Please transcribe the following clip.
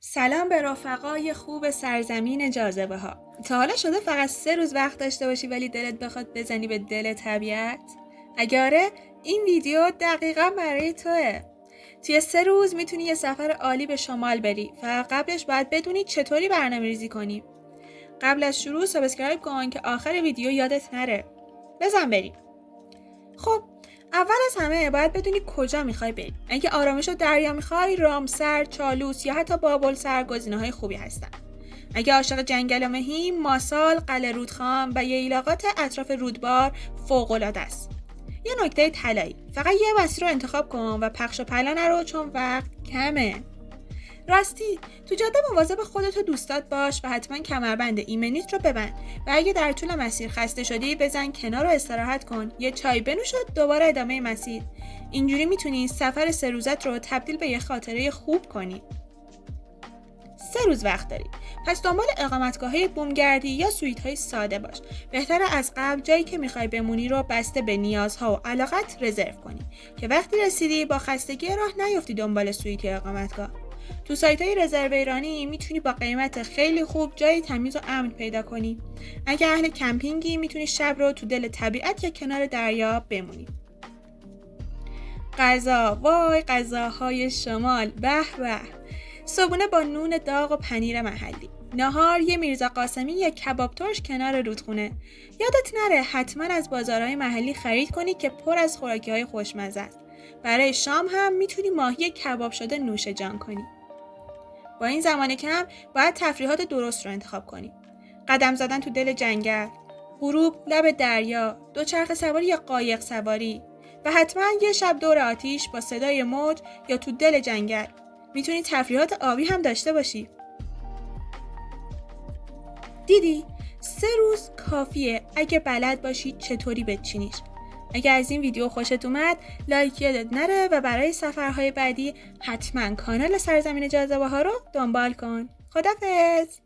سلام به رفقای خوب سرزمین جاذبه ها. تا حالا شده فقط 3 روز وقت داشته باشی ولی دلت بخواد بزنی به دل طبیعت؟ اگه آره، این ویدیو دقیقا برای توه. توی 3 روز میتونی یه سفر عالی به شمال بری. فقط قبلش باید بدونی چطوری برنامه‌ریزی کنی. قبل از شروع سابسکرایب کن که آخر ویدیو یادت نره. بزن بریم. خب اول از همه باید بدونی کجا میخوای بری. اگه آرامش و دریا میخوای، رامسر، چالوس یا حتی بابلسر گزینه‌های خوبی هستن. اگه عاشق جنگل و مهی، ماسال، قلعه رودخان و ییلاقات اطراف رودبار فوق‌العاده است. یه نکته طلایی، فقط یه مسیر رو انتخاب کن و پخش و پلا نرو چون وقت کمه. راستی تو جاده مواظب خودت و دوستات باش و حتما کمربند ایمنیت رو ببند و اگه در طول مسیر خسته شدی بزن کنار و استراحت کن، یه چای بنوش و دوباره ادامه مسیر. اینجوری میتونی سفر 3 روزت رو تبدیل به یه خاطره خوب کنی. 3 روز وقت داری، پس دنبال اقامتگاه‌های بومگردی یا سویت‌های ساده باش. بهتره از قبل جایی که میخوای بمونی رو بسته به نیازها و علاقت رزرو کنی که وقتی رسیدی با خستگی راه نیفتی دنبال سویت یا اقامتگاه. تو سایت‌های رزرو ایرانی میتونی با قیمت خیلی خوب جای تمیز و امن پیدا کنی. اگه اهل کمپینگی میتونی شب رو تو دل طبیعت یا کنار دریا بمونی. غذا، وای غذاهای شمال، به به. صبحونه با نون داغ و پنیر محلی. نهار یه میرزا قاسمی یا کباب ترش کنار رودخونه. یادت نره حتما از بازارهای محلی خرید کنی که پر از خوراکی‌های خوشمزه است. برای شام هم میتونی ماهی کباب شده نوش جان کنی. با این زمان کم باید تفریحات درست رو انتخاب کنی. قدم زدن تو دل جنگل، غروب لب دریا، دوچرخه سواری یا قایق سواری و حتما یه شب دور آتیش با صدای موج یا تو دل جنگل. میتونی تفریحات آبی هم داشته باشی. دیدی؟ 3 روز کافیه اگه بلد باشی چطوری بچینیش. اگه از این ویدیو خوشت اومد لایک یادت نره و برای سفرهای بعدی حتما کانال سرزمین جاذبه ها رو دنبال کن. خدافظ.